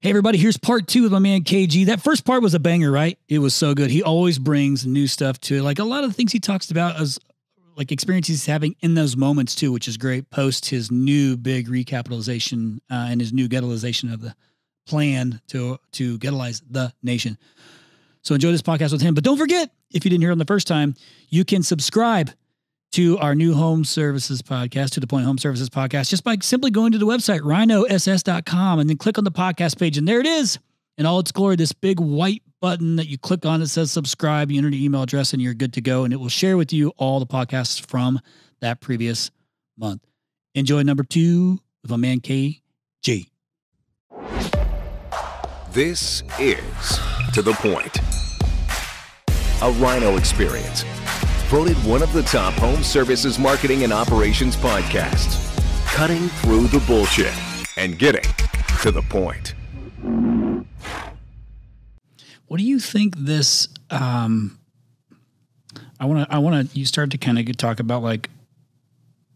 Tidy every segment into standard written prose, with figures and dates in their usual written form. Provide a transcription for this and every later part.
Hey, everybody, here's part 2 with my man KG. That first part was a banger, right? It was so good. He always brings new stuff to it. Like a lot of the things he talks about as like experiences he's having in those moments too, which is great post his new big recapitalization and his new getalization of the plan to getalize the nation. So enjoy this podcast with him. But don't forget, if you didn't hear it the first time, you can subscribe to our new home services podcast, To The Point Home Services Podcast, just by simply going to the website, rhinoss.com, and then click on the podcast page. And there it is in all its glory, this big white button that you click on that says subscribe. You enter your email address and you're good to go. And it will share with you all the podcasts from that previous month. Enjoy number 2 with my man KG. This is To The Point, a Rhino experience. Voted one of the top home services marketing and operations podcasts. Cutting through the bullshit and getting to the point. What do you think this, I want to, you start to kind of talk about like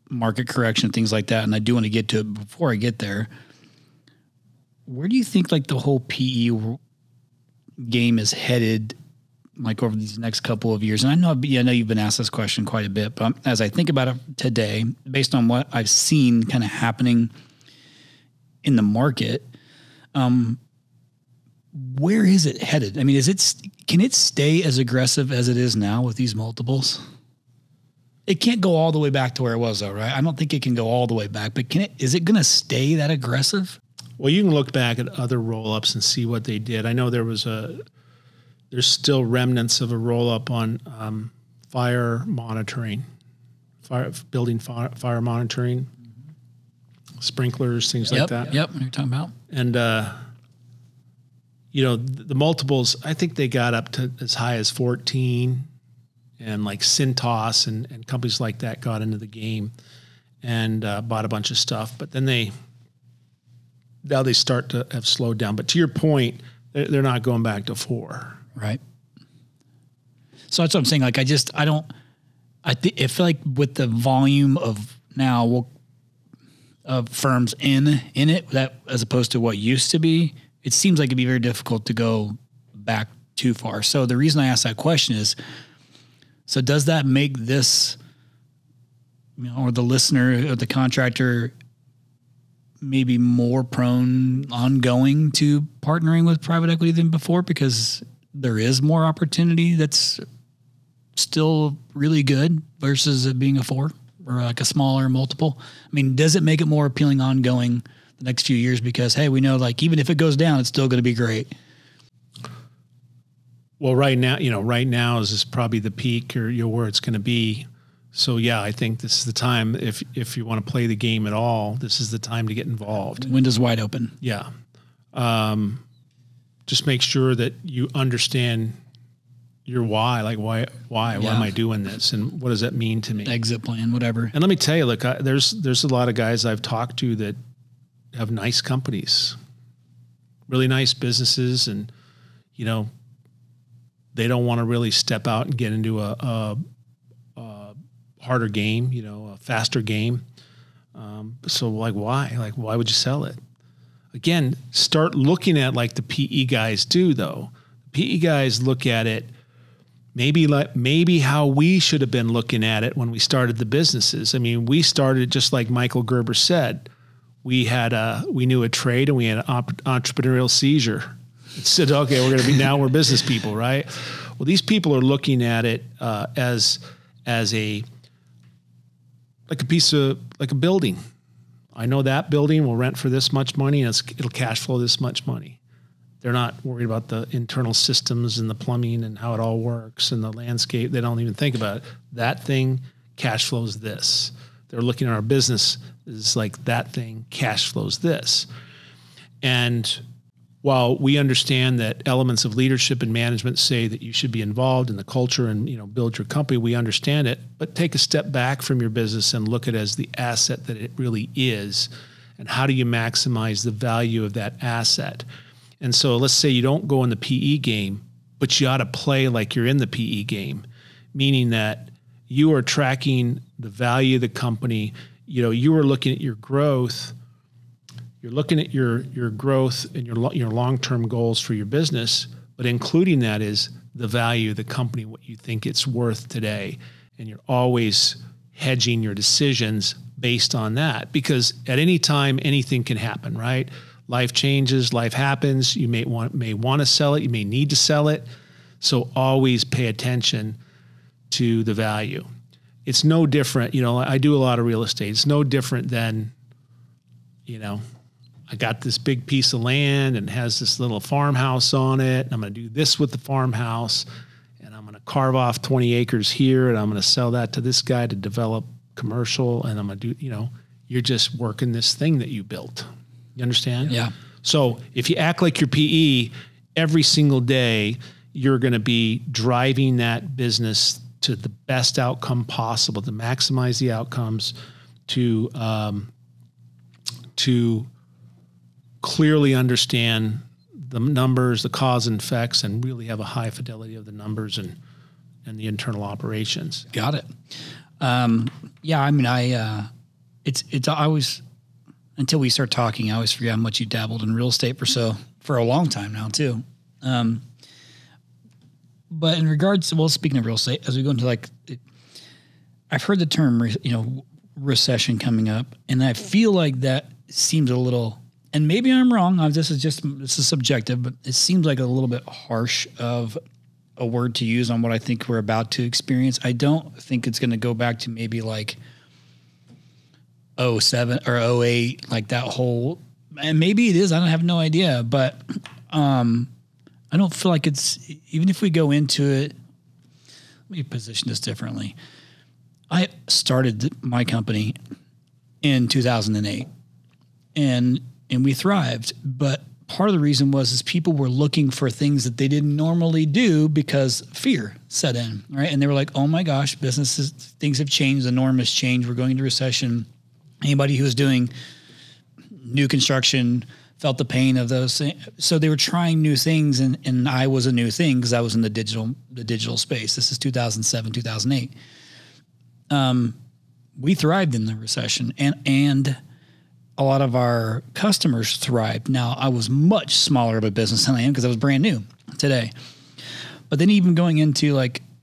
market correction, things like that. And I do want to get to it before I get there. Where do you think like the whole PE game is headed like over these next couple of years? And I know you've been asked this question quite a bit, but as I think about it today, based on what I've seen kind of happening in the market, where is it headed? I mean, can it stay as aggressive as it is now with these multiples? It can't go all the way back to where it was though, right? I don't think it can go all the way back, but is it going to stay that aggressive? Well, you can look back at other roll-ups and see what they did. I know there's still remnants of a roll-up on fire monitoring, building fire monitoring, sprinklers, things like that. Yep, what you're talking about. And, the multiples, I think they got up to as high as 14, and like Cintas and companies like that got into the game and bought a bunch of stuff. But then now they start to have slowed down. But to your point, they're not going back to 4. Right. So that's what I'm saying. Like, I feel like with the volume of now of firms in it, that as opposed to what used to be, it seems like it'd be very difficult to go back too far. So the reason I asked that question is, so does that make this, or the listener or the contractor maybe more prone ongoing to partnering with private equity than before because there is more opportunity that's still really good versus it being a 4 or like a smaller multiple? I mean, does it make it more appealing ongoing the next few years because, hey, we know like even if it goes down, it's still going to be great? Well, right now is probably the peak or where it's going to be. So yeah, I think this is the time if you want to play the game at all, this is the time to get involved. Window's wide open. Yeah. Just make sure that you understand your why, like why am I doing this? And what does that mean to me? Exit plan, whatever. And let me tell you, look, there's a lot of guys I've talked to that have nice companies, really nice businesses. And, they don't want to really step out and get into a harder game, a faster game. So like, why? Like, why would you sell it? Again, start looking at like the PE guys do, though. PE guys look at it maybe how we should have been looking at it when we started the businesses. I mean, we started just like Michael Gerber said. We knew a trade and we had an entrepreneurial seizure. It said, okay, we're business people, right? Well, these people are looking at it as a building. I know that building will rent for this much money and it'll cash flow this much money. They're not worried about the internal systems and the plumbing and how it all works and the landscape. They don't even think about it. That thing cash flows this. They're looking at our business as like that thing cash flows this. And while we understand that elements of leadership and management say that you should be involved in the culture and build your company, we understand it, but take a step back from your business and look at it as the asset that it really is, and how do you maximize the value of that asset. And so let's say you don't go in the PE game, but you ought to play like you're in the PE game, meaning that you are tracking the value of the company. You are looking at your growth you're looking at your growth and your long-term goals for your business, but including that is the value of the company, what you think it's worth today. And you're always hedging your decisions based on that, because at any time, anything can happen, right? Life changes, life happens. You may want to sell it. You may need to sell it. So always pay attention to the value. It's no different. I do a lot of real estate. It's no different than, I got this big piece of land and has this little farmhouse on it. And I'm going to do this with the farmhouse, and I'm going to carve off 20 acres here, and I'm going to sell that to this guy to develop commercial. And I'm going to do, you're just working this thing that you built. You understand? Yeah. So if you act like you're PE every single day, you're going to be driving that business to the best outcome possible, to maximize the outcomes, to clearly understand the numbers, the cause and effects, and really have a high fidelity of the numbers and the internal operations. Got it. Yeah, I mean, I always, until we start talking, I always forget how much you dabbled in real estate for a long time now too. But in regards to, speaking of real estate, as we go into I've heard the term, recession coming up, and I feel like that seems a little, and maybe I'm wrong. This is subjective, but it seems like a little bit harsh of a word to use on what I think we're about to experience. I don't think it's going to go back to maybe like 07 or 08, like that whole, and maybe it is, I don't have no idea, but I don't feel like it's, even if we go into it, let me position this differently. I started my company in 2008 and we thrived, but part of the reason was people were looking for things that they didn't normally do because fear set in, right? And they were like, oh my gosh, businesses, things have changed. The norm has changed. We're going into recession. Anybody who was doing new construction felt the pain of those things. So they were trying new things, and I was a new thing because I was in the digital space. This is 2007, 2008. We thrived in the recession, and a lot of our customers thrived. Now, I was much smaller of a business than I am because I was brand new today. But then even going into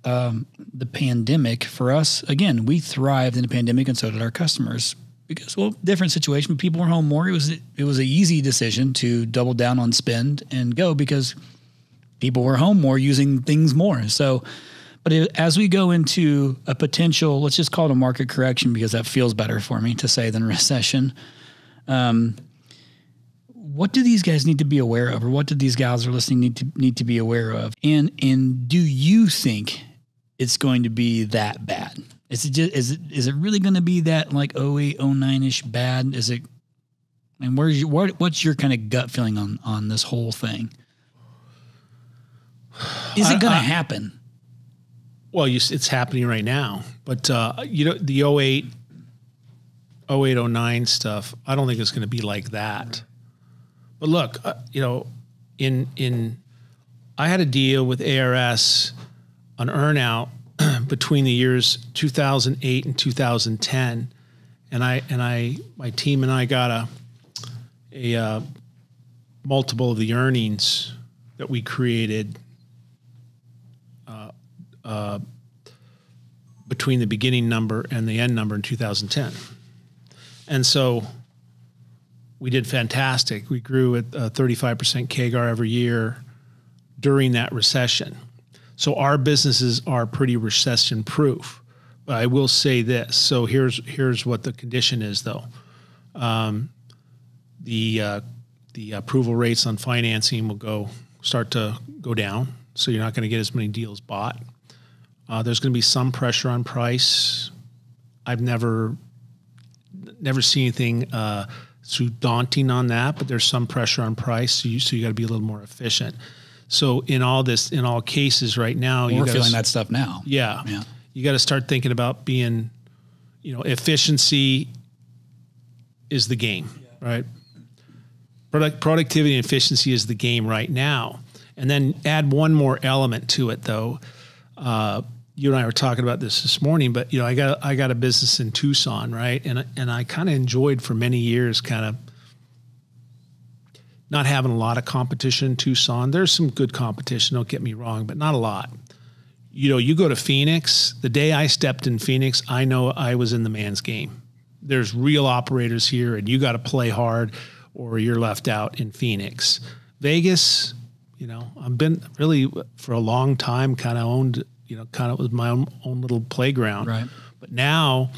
the pandemic, for us, again, we thrived in the pandemic, and so did our customers. Because, different situation. People were home more. It was an easy decision to double down on spend and go because people were home more, using things more. So, but as we go into a potential, let's just call it a market correction because that feels better for me to say than recession. What do these guys need to be aware of, or what do these guys who are listening need to be aware of? And do you think it's going to be that bad? Is it really going to be that like 08, 09-ish bad? Is it, and what's your kind of gut feeling on this whole thing? Is it going to happen? Well, it's happening right now, but the 08, 09 stuff, I don't think it's going to be like that. But look, I had a deal with ARS on earnout between the years 2008 and 2010, and my team and I got a multiple of the earnings that we created between the beginning number and the end number in 2010. And so we did fantastic. We grew at 35% CAGR every year during that recession. So our businesses are pretty recession proof. But I will say this. So here's what the condition is though. The approval rates on financing will start to go down. So you're not going to get as many deals bought. There's going to be some pressure on price. I've never seen anything too daunting on that, but there's some pressure on price. So you got to be a little more efficient. So in all cases right now, we're feeling that stuff now. Yeah. You got to start thinking about being, efficiency is the game, right? Productivity and efficiency is the game right now. And then add one more element to it though. You and I were talking about this morning, but I got a business in Tucson, right? And I kind of enjoyed for many years kind of not having a lot of competition in Tucson. There's some good competition, don't get me wrong, but not a lot. You know, you go to Phoenix, the day I stepped in Phoenix, I know I was in the man's game. There's real operators here, and you got to play hard or you're left out in Phoenix. Vegas, you know, I've been really for a long time kind of owned, you know, kind of was my own little playground. Right. But now,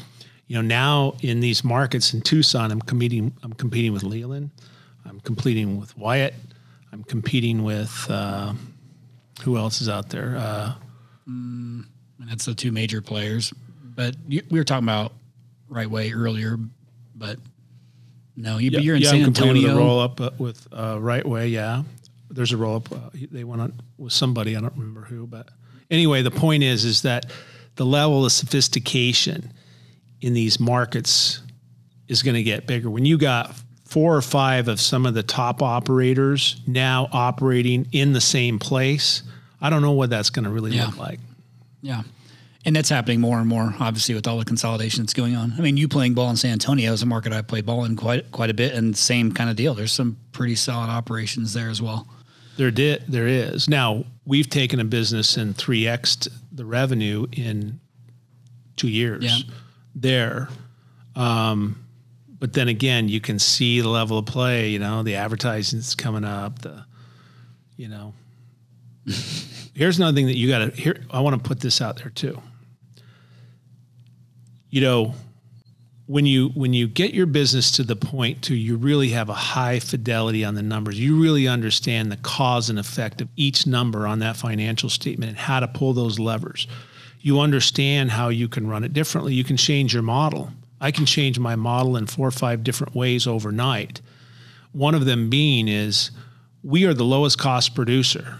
you know, now in these markets in Tucson, I'm competing with Leland. I'm competing with Wyatt. I'm competing with who else is out there? That's the two major players. But we were talking about Right Way earlier, but no, you're in San I'm competing Antonio. with a roll up with Right Way. Yeah, there's a roll up. They went on with somebody. I don't remember who, but anyway, the point is that the level of sophistication in these markets is going to get bigger. When you got 4 or 5 of some of the top operators now operating in the same place, I don't know what that's going to really look like. Yeah. And that's happening more and more, obviously, with all the consolidation that's going on. I mean, you playing ball in San Antonio is a market I play ball in quite a bit, and same kind of deal. There's some pretty solid operations there as well. There is. Now, we've taken a business and 3x'd the revenue in 2 years there. But then again, you can see the level of play, you know, the advertising's coming up, here's another thing that you got to I want to put this out there too. You know, when you get your business to the point to you really have a high fidelity on the numbers, you really understand the cause and effect of each number on that financial statement and how to pull those levers. You understand how you can run it differently. You can change your model. I can change my model in 4 or 5 different ways overnight. One of them being is we are the lowest cost producer.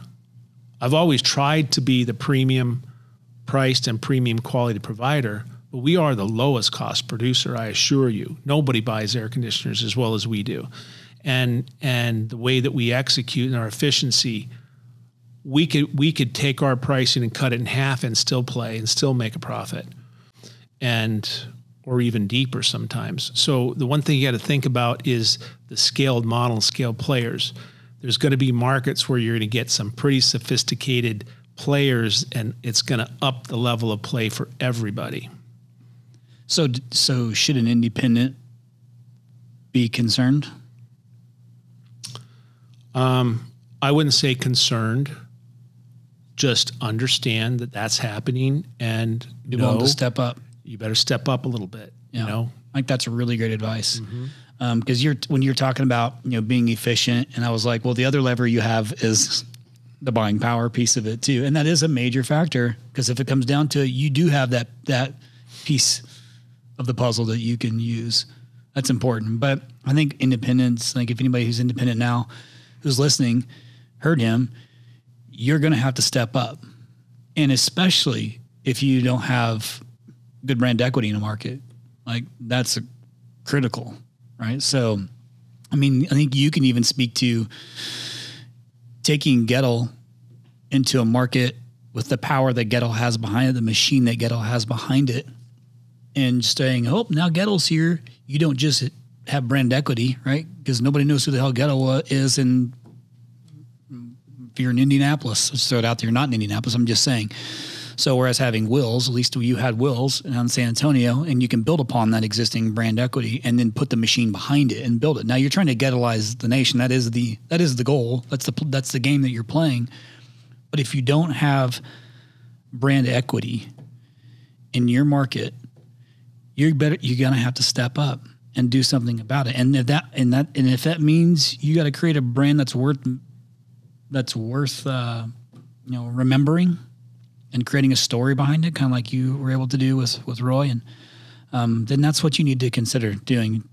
I've always tried to be the premium priced and premium quality provider, but we are the lowest cost producer, I assure you. Nobody buys air conditioners as well as we do. And the way that we execute and our efficiency, we could take our pricing and cut it in half and still play and still make a profit. Or even deeper sometimes. So the one thing you got to think about is the scaled model, scaled players. There's going to be markets where you're going to get some pretty sophisticated players, and it's going to up the level of play for everybody. So should an independent be concerned? I wouldn't say concerned. Just understand that that's happening and Be willing to step up. You better step up a little bit. Yeah. You know, I think that's a really great advice. Because when you're talking about, you know, being efficient, and I was like, well, the other lever you have is the buying power piece of it too, and that is a major factor. Because if it comes down to it, you do have that piece of the puzzle that you can use. That's important. But I think independence. Like if anybody who's independent now, who's listening, heard him, you're going to have to step up, and especially if you don't have good brand equity in the market, like that's critical, right? So, I mean, I think you can even speak to taking Gettle into a market with the power that Gettle has behind it, the machine that Gettle has behind it, and saying, oh, now Gettle's here. You don't just have brand equity, right? Because nobody knows who the hell Gettle is. And if you're in Indianapolis, let's throw it out there, you're not in Indianapolis, I'm just saying. So whereas having Wills, at least you had Wills in San Antonio, and you can build upon that existing brand equity and then put the machine behind it and build it. Now you're trying to Gettleize the nation. That is the goal. That's the game that you're playing. But if you don't have brand equity in your market, you're gonna have to step up and do something about it. And if that means you got to create a brand that's worth remembering, and creating a story behind it, kind of like you were able to do with Roy, and then that's what you need to consider doing.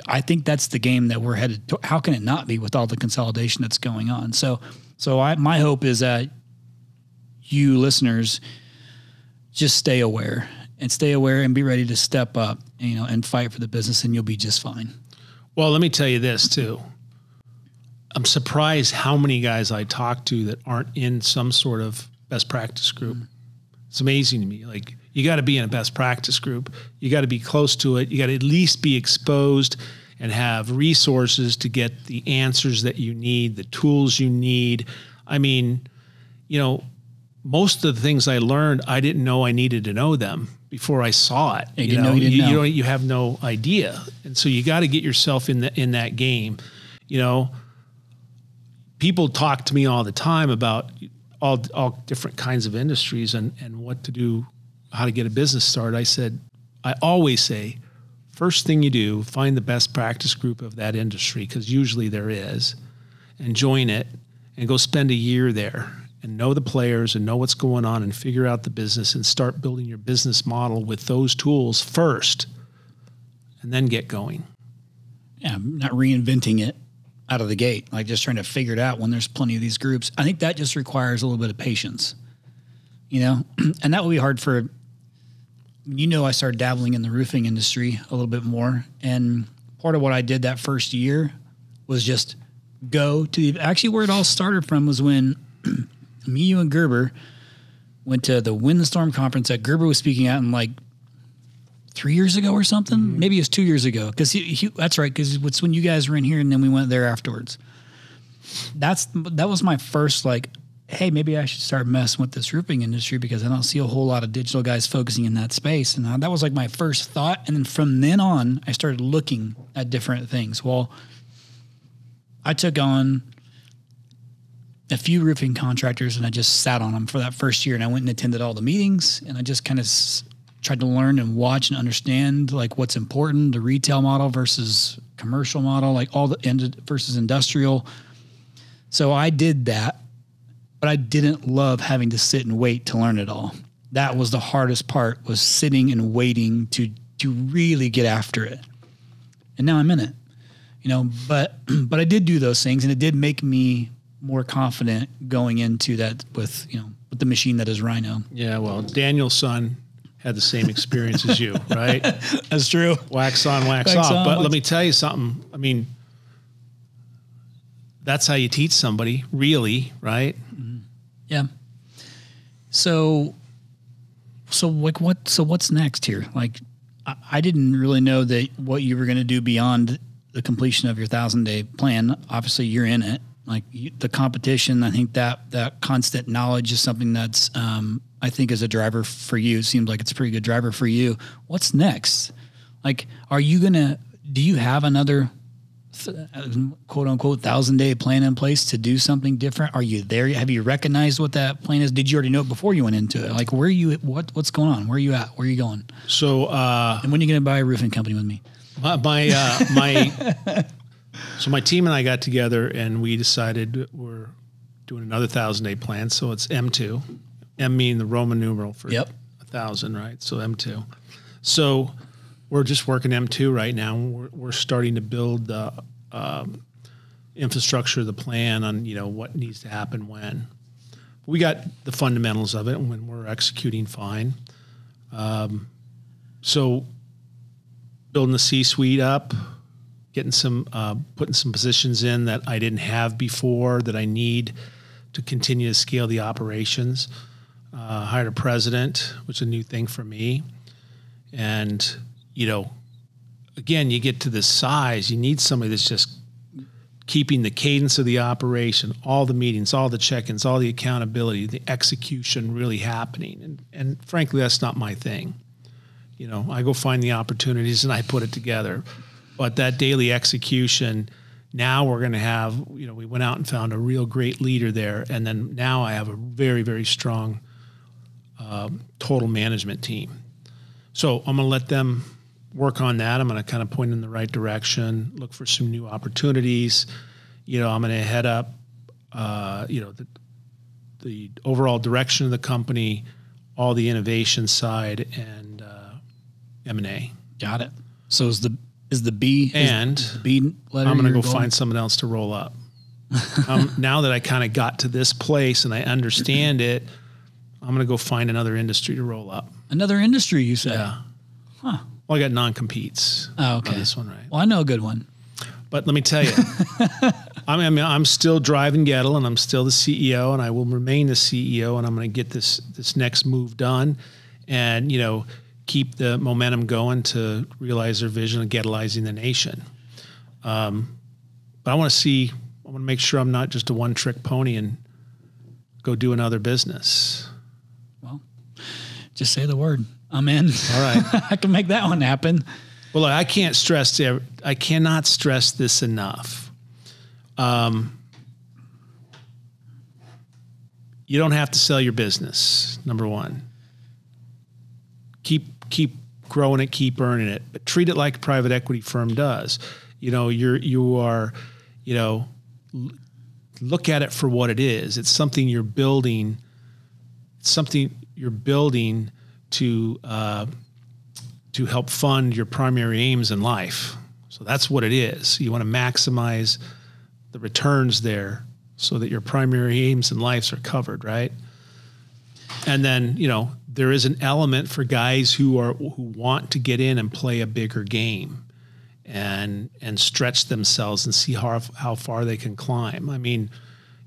I think that's the game that we're headed to. How can it not be with all the consolidation that's going on? So my hope is that you listeners just stay aware and be ready to step up, and fight for the business, and you'll be just fine. Well, let me tell you this too. I'm surprised how many guys I talk to that aren't in some sort of best practice group. It's amazing to me. Like, you got to be in a best practice group. You got to be close to it. You got to at least be exposed and have resources to get the answers that you need, the tools you need. I mean, you know, most of the things I learned, I didn't know I needed to know them before I saw it. You have no idea. And so you got to get yourself in that game. You know, people talk to me all the time about all different kinds of industries and what to do, how to get a business started. I always say, first thing you do, find the best practice group of that industry, because usually there is, and join it and go spend a year there and know the players and know what's going on and figure out the business and start building your business model with those tools first and then get going. Yeah, not reinventing it out of the gate, like just trying to figure it out when there's plenty of these groups. I think that just requires a little bit of patience, you know, and that will be hard for, you know, I started dabbling in the roofing industry a little bit more. And part of what I did that first year was just go to actually where it all started from was when me, you, and Gerber went to the Windstorm conference that Gerber was speaking at in like 3 years ago or something. Mm-hmm. Maybe it was 2 years ago. Cause that's right. Cause it's when you guys were in here and then we went there afterwards. That was my first, like, hey, maybe I should start messing with this roofing industry because I don't see a whole lot of digital guys focusing in that space. And that was like my first thought. And then from then on, I started looking at different things. Well, I took on a few roofing contractors and I just sat on them for that first year. And I went and attended all the meetings and I just kind of tried to learn and watch and understand like what's important, the retail model versus commercial model, like all the versus industrial. So I did that, but I didn't love having to sit and wait to learn it all. That was the hardest part, was sitting and waiting to really get after it. And now I'm in it, you know, but I did do those things and it did make me more confident going into that with, you know, with the machine that is Rhino. Yeah. Well, Daniel's son had the same experience as you, right? That's true. Wax on, wax off. But let me tell you something. I mean, that's how you teach somebody, really, right? Mm-hmm. Yeah. So what's next here? Like, I didn't really know that what you were going to do beyond the completion of your 1,000-day plan. Obviously, you're in it. Like the competition, I think that constant knowledge is something that's, I think, is a driver for you. It seems like it's a pretty good driver for you. What's next? Like, do you have another quote unquote 1,000-day plan in place to do something different? Are you there? Have you recognized what that plan is? Did you already know it before you went into it? Like, where are you? What's going on? Where are you at? Where are you going? So, and when are you going to buy a roofing company with me? So my team and I got together and we decided we're doing another 1,000-day plan. So it's M2, M meaning the Roman numeral for 1,000, right? So M2. So we're just working M2 right now. We're starting to build the infrastructure of the plan on, you know, what needs to happen when. We got the fundamentals of it and when we're executing fine. So building the C-suite up, getting some, putting some positions in that I didn't have before that I need to continue to scale the operations. Hired a president, which is a new thing for me. And, you know, again, you get to this size, you need somebody that's just keeping the cadence of the operation, all the meetings, all the check-ins, all the accountability, the execution really happening. And frankly, that's not my thing. You know, I go find the opportunities and I put it together. But that daily execution, now we're going to have, you know, we went out and found a real great leader there. And then now I have a very, very strong total management team. So I'm going to let them work on that. I'm going to kind of point in the right direction, look for some new opportunities. You know, I'm going to head up, you know, the overall direction of the company, all the innovation side, and M&A. Got it. So is the B letter? I'm going to go find someone else to roll up. Now that I kind of got to this place and I understand it, I'm going to go find another industry to roll up. Another industry, you say? Yeah. Huh. Well, I got non-competes. Oh, okay. On this one, right? Well, I know a good one. But let me tell you, I'm still driving Gettle, and I'm still the CEO, and I will remain the CEO, and I'm going to get this next move done, and, you know, keep the momentum going to realize their vision of Gettleizing the nation. But I want to make sure I'm not just a one-trick pony and go do another business. Well, just say the word. I'm in. All right. I can make that one happen. Well, look, I cannot stress this enough. You don't have to sell your business, number one. Keep growing it, keep earning it, but treat it like a private equity firm does. You are, look at it for what it is. It's something you're building. It's something you're building to help fund your primary aims in life. So that's what it is. You want to maximize the returns there so that your primary aims in life are covered, right? And then, there is an element for guys who want to get in and play a bigger game and stretch themselves and see how far they can climb. I mean,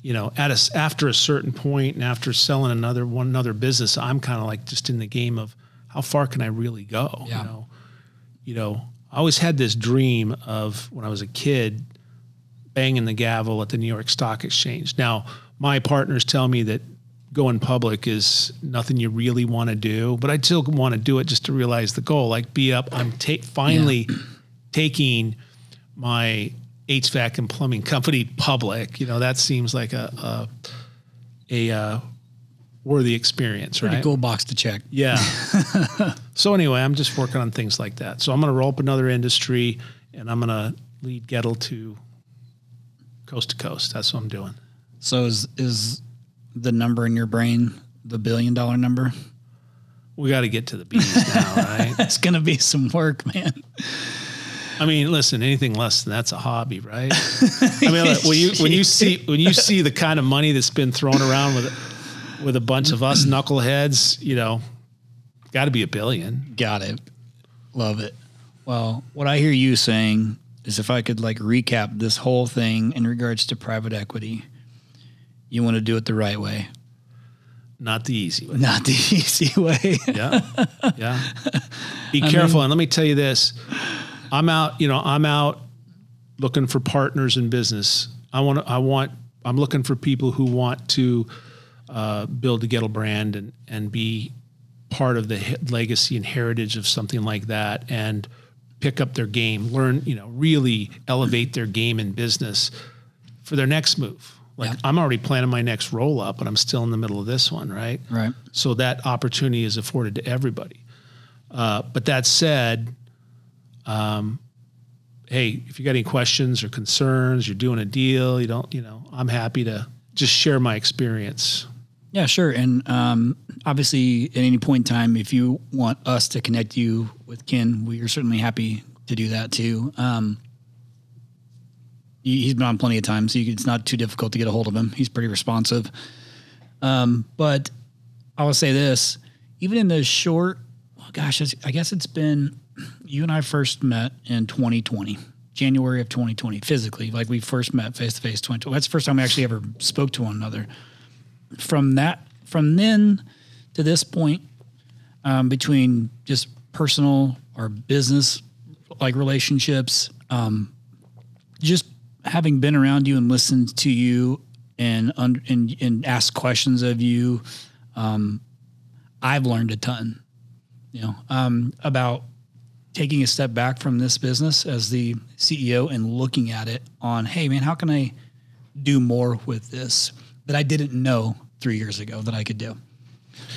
after a certain point and after selling another business, I'm kind of like just in the game of how far can I really go? Yeah. I always had this dream of when I was a kid banging the gavel at the New York Stock Exchange. Now, my partners tell me that going public is nothing you really want to do, but I still want to do it just to realize the goal. Like I'm finally taking my HVAC and plumbing company public. That seems like a worthy experience, right? Pretty cool box to check. Yeah. So anyway, I'm just working on things like that. So I'm going to roll up another industry, and I'm going to lead Gettle to coast. That's what I'm doing. So is the number in your brain the $1 billion number? We got to get to the B's now, right? That's going to be some work, man. I mean, listen, anything less than that's a hobby, right? I mean, look, when you see the kind of money that's been thrown around with a bunch of us knuckleheads, got to be $1 billion. Got it. Love it. Well, what I hear you saying is if I could recap this whole thing in regards to private equity, you want to do it the right way. Not the easy way. Not the easy way. Yeah. Be careful. And let me tell you this. I'm out looking for partners in business. I'm looking for people who want to build the Gettle brand and be part of the legacy and heritage of something like that, and pick up their game, learn, really elevate their game in business for their next move. I'm already planning my next roll up, and I'm still in the middle of this one, right? Right. So that opportunity is afforded to everybody. But that said, hey, if you got any questions or concerns, you're doing a deal, I'm happy to just share my experience. Yeah, sure. And obviously, at any point in time, if you want us to connect you with Ken, we are certainly happy to do that too. He's been on plenty of times, so it's not too difficult to get a hold of him. He's pretty responsive. But I will say this, even in the short, I guess it's been, you and I first met in 2020, January of 2020, physically. We first met face-to-face 2020. That's the first time we actually ever spoke to one another. From then to this point, between just personal or business relationships, just having been around you and listened to you and asked questions of you, I've learned a ton, about taking a step back from this business as the CEO and looking at it on, hey man, how can I do more with this that I didn't know 3 years ago that I could do?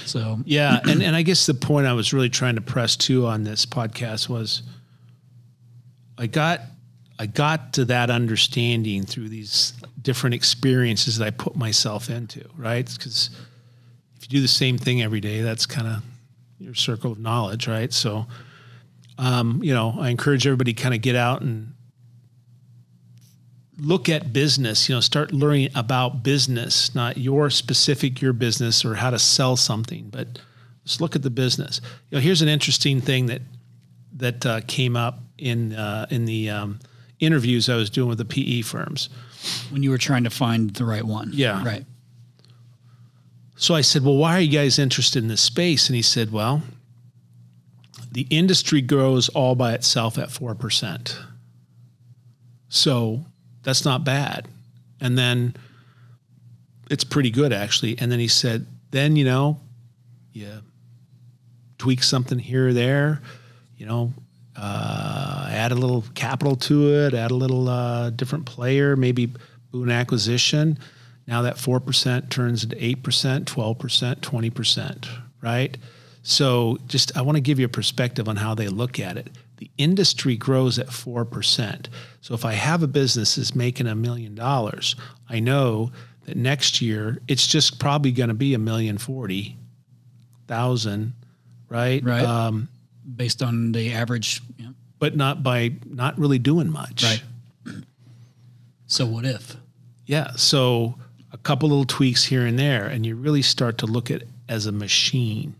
So, yeah. And I guess the point I was really trying to press too on this podcast was I got to that understanding through these different experiences that I put myself into, right? Because if you do the same thing every day, that's kind of your circle of knowledge, right? So, I encourage everybody to kind of get out and look at business, start learning about business, not your business or how to sell something, but just look at the business. Here's an interesting thing that came up in the interviews I was doing with the PE firms. When you were trying to find the right one. Yeah. Right. So I said, well, why are you guys interested in this space? And he said, well, the industry grows all by itself at 4%. So that's not bad. And then it's pretty good, actually. And then he said, then, you tweak something here or there, add a little capital to it, add a little different player, maybe do an acquisition. Now that 4% turns into 8%, 12%, 20%, right? So I want to give you a perspective on how they look at it. The industry grows at 4%. So if I have a business that's making $1 million, I know that next year it's just probably going to be $1,040,000, right? Right. Based on the average. Yeah. But not really doing much. Right. So what if? Yeah. So a couple little tweaks here and there, and you really start to look at it as a machine.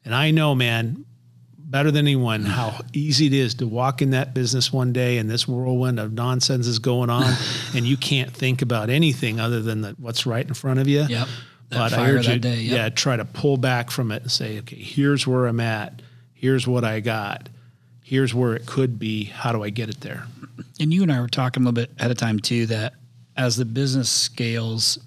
And I know, man, better than anyone, how easy it is to walk in that business one day and this whirlwind of nonsense is going on and you can't think about anything other than what's right in front of you. Yep. But I urge you, try to pull back from it and say, okay, here's where I'm at. Here's what I got. Here's where it could be. How do I get it there? And you and I were talking a little bit at a time too, that as the business scales,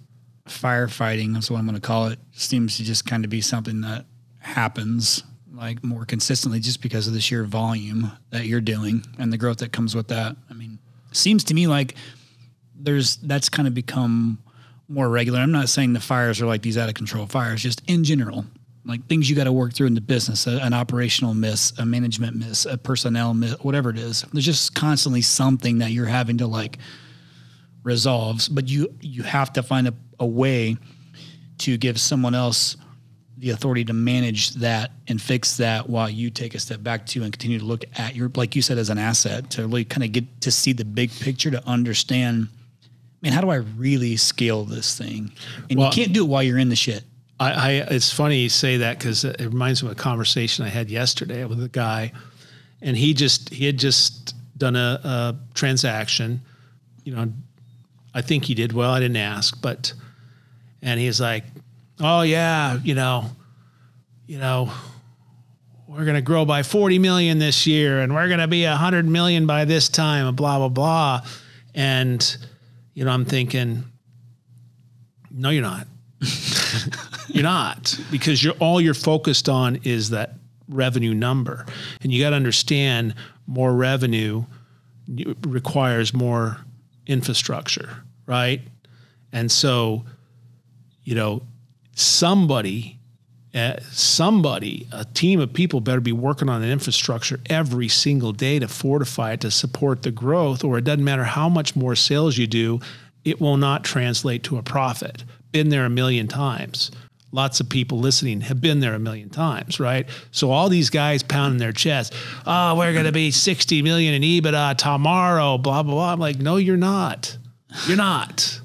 firefighting, that's what I'm going to call it, seems to just kind of be something that happens like more consistently just because of the sheer volume that you're doing and the growth that comes with that. I mean, it seems to me like that's kind of become more regular. I'm not saying the fires are like these out of control fires, just in general, like things you got to work through in the business, an operational miss, a management miss, a personnel miss, whatever it is. There's just constantly something that you're having to like resolve, but you have to find a way to give someone else the authority to manage that and fix that while you take a step back too and continue to look at your, like you said, as an asset, to really kind of get to see the big picture, to understand, man, how do I really scale this thing? And you can't do it while you're in the shit. It's funny you say that because it reminds me of a conversation I had yesterday with a guy, and he had just done a transaction. I think he did well. I didn't ask, and he's like, oh yeah, we're going to grow by 40 million this year and we're going to be 100 million by this time and blah, blah, blah. And, I'm thinking, no, you're not. You're not, because all you're focused on is that revenue number. And you got to understand, more revenue requires more infrastructure, right? And so, somebody, a team of people better be working on an infrastructure every single day to fortify it, to support the growth, or it doesn't matter how much more sales you do, it will not translate to a profit. Been there a million times. Lots of people listening have been there a million times, right? So all these guys pounding their chest, oh, we're going to be 60 million in EBITDA tomorrow, blah, blah, blah. I'm like, no, you're not. You're not.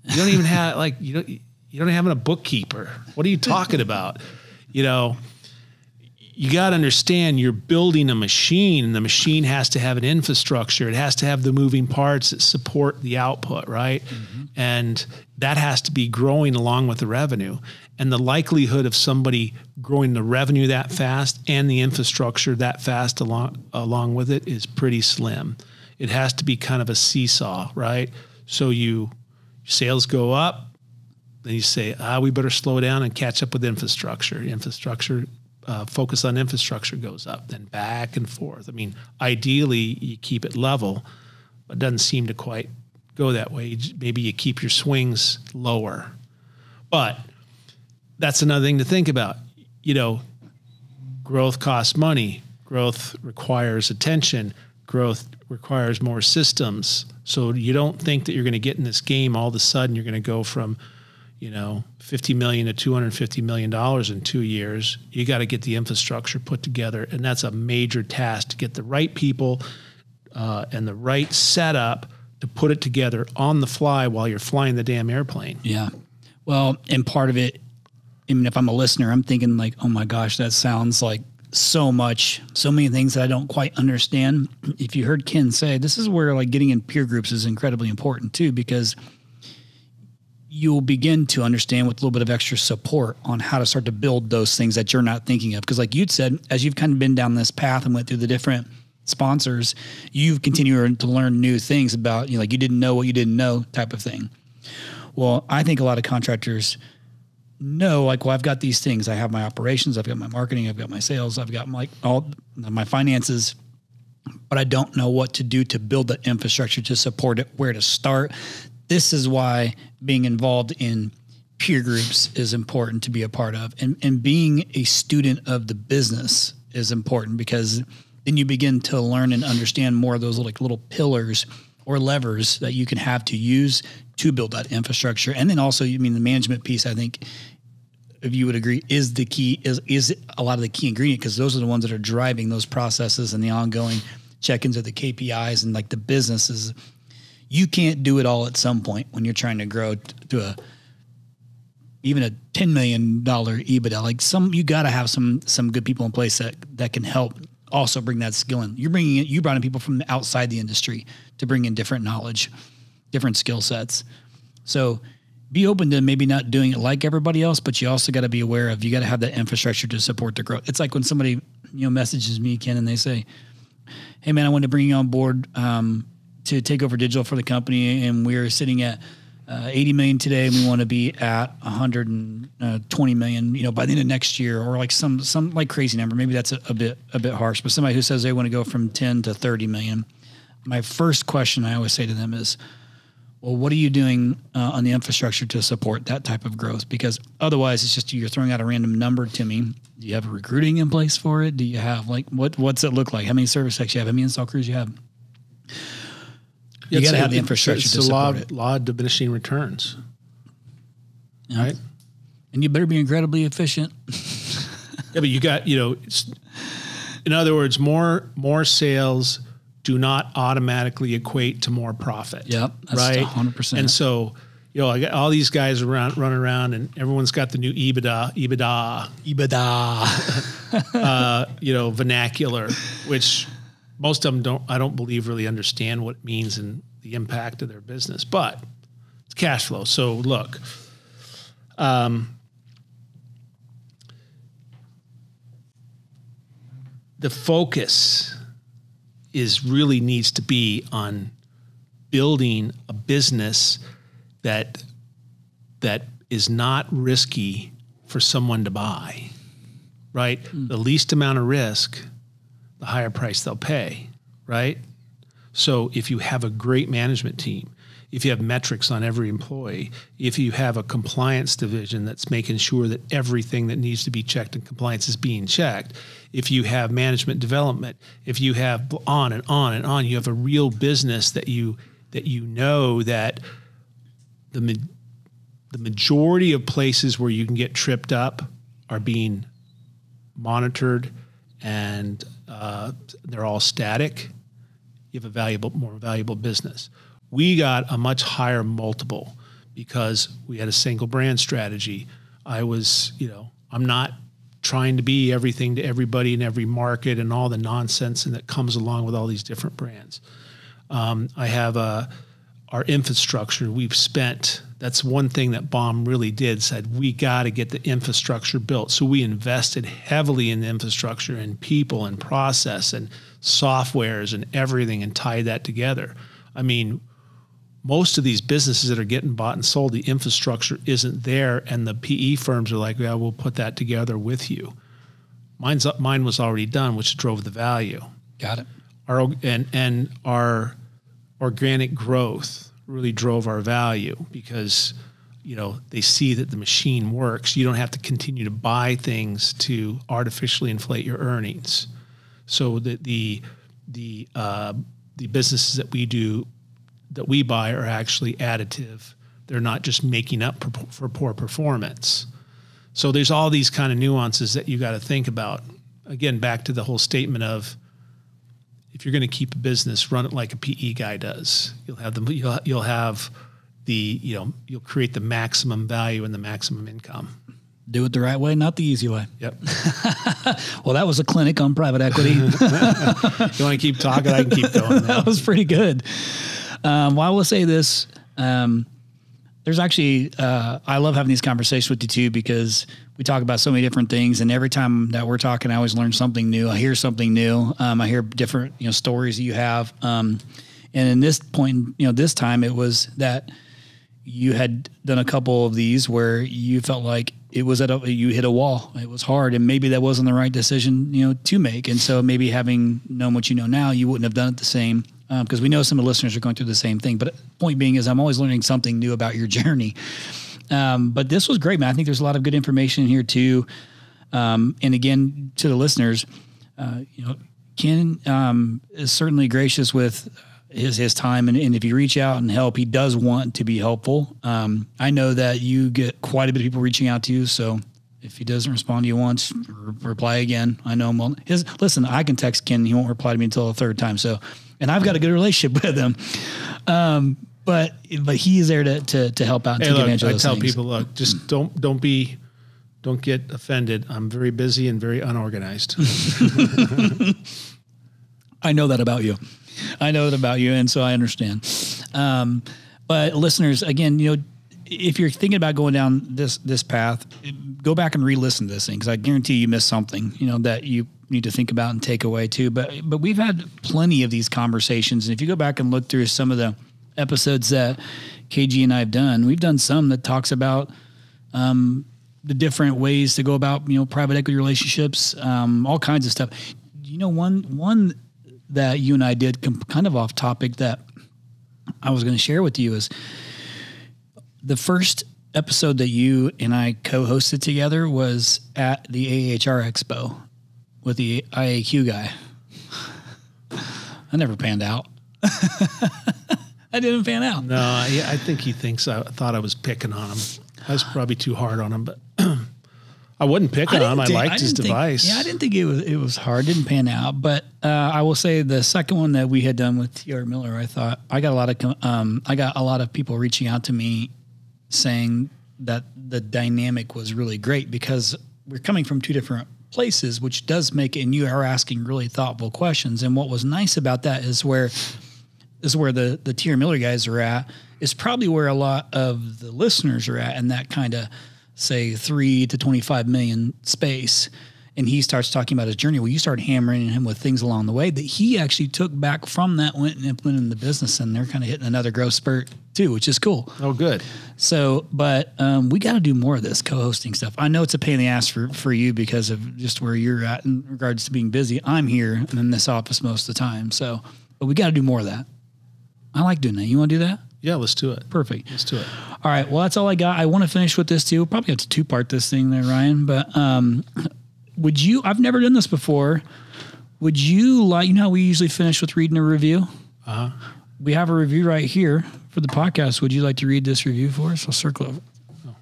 You don't even have, you don't have a bookkeeper. What are you talking about? You got to understand, you're building a machine, and the machine has to have an infrastructure. It has to have the moving parts that support the output, right? Mm-hmm. And that has to be growing along with the revenue. And the likelihood of somebody growing the revenue that fast and the infrastructure that fast along with it is pretty slim. It has to be kind of a seesaw, right? So sales go up, then you say, we better slow down and catch up with infrastructure. Focus on infrastructure goes up, then back and forth. I mean, ideally you keep it level, but it doesn't seem to quite go that way. Maybe you keep your swings lower. But that's another thing to think about. Growth costs money. Growth requires attention. Growth requires more systems. So you don't think that you're going to get in this game, all of a sudden you're going to go from $50 million to $250 million in 2 years. You got to get the infrastructure put together. And that's a major task, to get the right people and the right setup to put it together on the fly while you're flying the damn airplane. Yeah. Well, and part of it, I mean, if I'm a listener, I'm thinking like, oh my gosh, that sounds like so many things that I don't quite understand. If you heard Ken say, this is where like getting in peer groups is incredibly important too, because you'll begin to understand with a little bit of extra support on how to start to build those things that you're not thinking of. Because like you'd said, as you've kind of been down this path and went through the different sponsors, you've continued to learn new things about, you know, like you didn't know what you didn't know type of thing. Well, I think a lot of contractors know, like, well, I've got these things. I have my operations, I've got my marketing, I've got my sales, I've got my, all my finances, but I don't know what to do to build that infrastructure to support it, where to start. This is why being involved in peer groups is important to be a part of. And being a student of the business is important, because then you begin to learn and understand more of those little pillars or levers that you can have to use to build that infrastructure. And then also, I mean, the management piece, I think, if you would agree, is the key, is a lot of the key ingredient, because those are the ones that are driving those processes and the ongoing check-ins of the KPIs and like the businesses. You can't do it all at some point when you're trying to grow to even a $10 million EBITDA. Like you got to have some good people in place that can help also bring that skill in. You brought in people from outside the industry to bring in different knowledge, different skill sets. So be open to maybe not doing it like everybody else, but you also got to be aware of, you got to have that infrastructure to support the growth. It's like when somebody, you know, messages me, Ken, and they say, hey man, I want to bring you on board to take over digital for the company. And we're sitting at 80 million today, and we want to be at 120 million, you know, by the end of next year, or like some like crazy number. Maybe that's a bit harsh, but somebody who says they want to go from 10 to 30 million. My first question I always say to them is, well, what are you doing on the infrastructure to support that type of growth? Because otherwise it's just, you're throwing out a random number to me. Do you have a recruiting in place for it? Do you have like, what's it look like? How many service techs you have? How many install crews you have? You got to have the infrastructure to support it. Law of diminishing returns. Yeah. Right. And you better be incredibly efficient. Yeah, but you got, you know, in other words, more sales do not automatically equate to more profit. Yep. That's right. 100%. And so, you know, I got all these guys running around, and everyone's got the new EBITDA, you know, vernacular, which most of them I don't believe really understand what it means and the impact of their business, but it's cash flow. So look, the focus really needs to be on building a business that is not risky for someone to buy, right? The least amount of risk, the higher price they'll pay, right? So if you have a great management team, if you have metrics on every employee, if you have a compliance division that's making sure that everything that needs to be checked in compliance is being checked, if you have management development, if you have on and on and on, you have a real business that you know that the majority of places where you can get tripped up are being monitored, and they're all static, you have a more valuable business. We got a much higher multiple because we had a single brand strategy. I'm not trying to be everything to everybody in every market and all the nonsense and that comes along with all these different brands. I have our infrastructure. That's one thing that BOM really did, said we got to get the infrastructure built. So we invested heavily in the infrastructure and people and process and softwares and everything, and tied that together. I mean, most of these businesses that are getting bought and sold, the infrastructure isn't there, and the PE firms are like, yeah, we'll put that together with you. Mine was already done, which drove the value. Got it. Our organic growth really drove our value because, you know, they see that the machine works. You don't have to continue to buy things to artificially inflate your earnings. So that the businesses that we buy are actually additive. They're not just making up for poor performance. So there's all these kind of nuances that you got to think about. Again, back to the whole statement of, if you're going to keep a business, run it like a PE guy does. You'll create the maximum value and the maximum income. Do it the right way, not the easy way. Yep. Well, that was a clinic on private equity. You want to keep talking? I can keep going. That was pretty good. Well, I will say this. there's actually, I love having these conversations with you too, because we talk about so many different things, and every time that we're talking, I always learn something new. I hear something new. I hear different, stories that you have. And in this point, this time it was that you had done a couple of these where you felt like it was you hit a wall. It was hard, and maybe that wasn't the right decision, to make. And so maybe having known what you know now, you wouldn't have done it the same. Because we know some of the listeners are going through the same thing. But point being is I'm always learning something new about your journey. But this was great, man. I think there's a lot of good information here too. And again, to the listeners, Ken is certainly gracious with his time. And if you reach out and help, he does want to be helpful. I know that you get quite a bit of people reaching out to you. So if he doesn't respond to you once, reply again. I know him. Listen, I can text Ken. He won't reply to me until the third time. And I've got a good relationship with him. But he is there to help out and take advantage of those things. I tell people, look, just don't get offended. I'm very busy and very unorganized. I know that about you. And so I understand. But listeners, again, if you're thinking about going down this path, go back and re-listen to this thing, because I guarantee you missed something, that you need to think about and take away too. But we've had plenty of these conversations, and if you go back and look through some of the episodes that KG and I have done, we've done some that talks about the different ways to go about private equity relationships, all kinds of stuff. One that you and I did kind of off topic that I was going to share with you is the first episode that you and I co-hosted together was at the AHR Expo with the IAQ guy. I never panned out. I didn't pan out. No, I think he thinks I thought I was picking on him. I was probably too hard on him, but I wasn't picking on him. I liked his device. I didn't think it was hard. Didn't pan out. But I will say the second one that we had done with T.R. Miller, I thought I got a lot of people reaching out to me saying that the dynamic was really great, because we're coming from two different places, which does make it, and you are asking really thoughtful questions. And what was nice about that is where the T.R. Miller guys are at is probably where a lot of the listeners are at in that kind of, say, 3 to 25 million space. And he starts talking about his journey. Well, you start hammering him with things along the way that he actually took back from that, went and implemented in the business, and they're kind of hitting another growth spurt too, which is cool. Oh, good. So, but we got to do more of this co-hosting stuff. I know it's a pain in the ass for you because of just where you're at in regards to being busy. I'm here in this office most of the time. So, but we got to do more of that. I like doing that. You want to do that? Yeah, let's do it. Perfect. Let's do it. All right. Well, that's all I got. I want to finish with this too. We'll probably have to two-part this thing there, Ryan. But I've never done this before. Would you like, how we usually finish with reading a review? Uh-huh. We have a review right here for the podcast. Would you like to read this review for us? I'll circle it. Oh.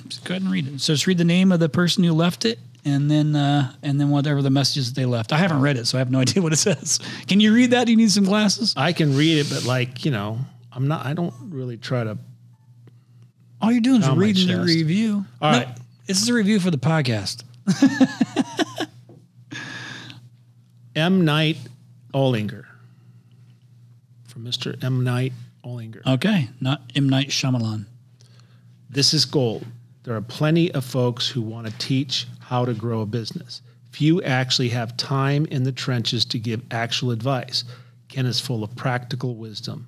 Just go ahead and read it. So just read the name of the person who left it, and then whatever the messages they left. I haven't read it, so I have no idea what it says. Can you read that? Do you need some glasses? I can read it, but I don't really try to. All you're doing is reading the review. All right. This is a review for the podcast. M. Night Olinger. From Mr. M. Night Olinger. Okay, not M. Night Shyamalan. This is gold. There are plenty of folks who want to teach how to grow a business. Few actually have time in the trenches to give actual advice. Ken is full of practical wisdom.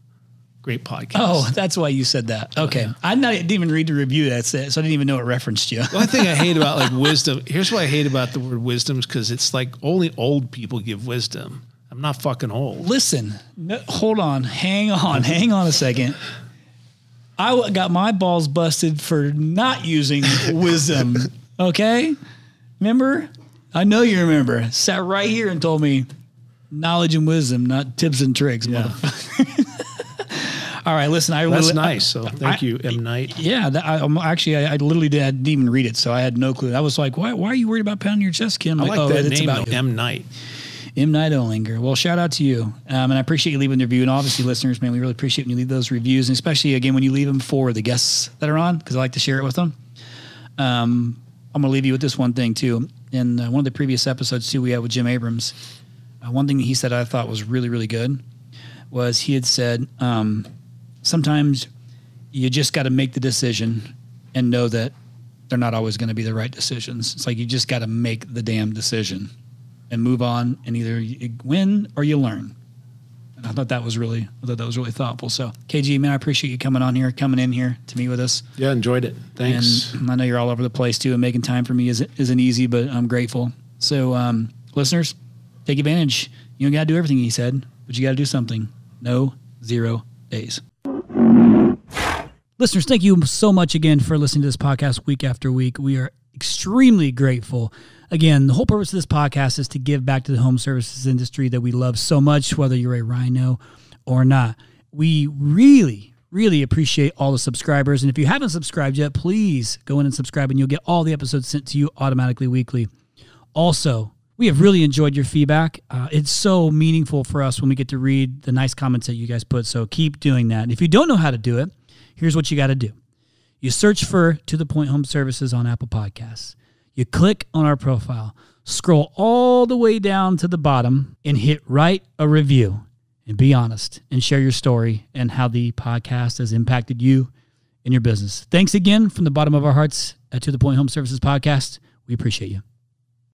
Great podcast. Oh, that's why you said that. Okay. I didn't even read the review. That's it. So I didn't even know it referenced you. The only thing I hate about wisdom, here's what I hate about the word wisdom, is because it's like only old people give wisdom. I'm not fucking old. Listen, hold on. Hang on a second. I got my balls busted for not using wisdom. Okay? Remember? I know you remember. Sat right here and told me knowledge and wisdom, not tips and tricks, motherfucker. All right, listen. That's nice. So thank you, M. Night. Yeah, I literally didn't even read it, so I had no clue. I was like, why are you worried about pounding your chest, Kim? I like that name, M. Night. M. Night Olinger. Well, shout out to you, and I appreciate you leaving the review. And obviously, listeners, man, we really appreciate when you leave those reviews, and especially again when you leave them for the guests that are on, because I like to share it with them. I'm going to leave you with this one thing too. In one of the previous episodes too, we had with Jim Abrams. One thing he said I thought was really, really good was he had said. Sometimes you just got to make the decision and know that they're not always going to be the right decisions. It's like you just got to make the damn decision and move on, and either you win or you learn. And I thought that was really thoughtful. So KG, man, I appreciate you coming in here to meet with us. Yeah, enjoyed it. Thanks. And I know you're all over the place too, and making time for me isn't easy, but I'm grateful. So listeners, take advantage. You don't got to do everything he said, but you got to do something. No 0 days. Listeners, thank you so much again for listening to this podcast week after week. We are extremely grateful. Again, the whole purpose of this podcast is to give back to the home services industry that we love so much, whether you're a Rhino or not. We really, really appreciate all the subscribers. And if you haven't subscribed yet, please go in and subscribe, and you'll get all the episodes sent to you automatically weekly. Also, we have really enjoyed your feedback. It's so meaningful for us when we get to read the nice comments that you guys put. So keep doing that. And if you don't know how to do it, here's what you got to do. You search for To The Point Home Services on Apple Podcasts. You click on our profile, scroll all the way down to the bottom, and hit write a review. And be honest and share your story and how the podcast has impacted you and your business. Thanks again from the bottom of our hearts at To The Point Home Services Podcast. We appreciate you.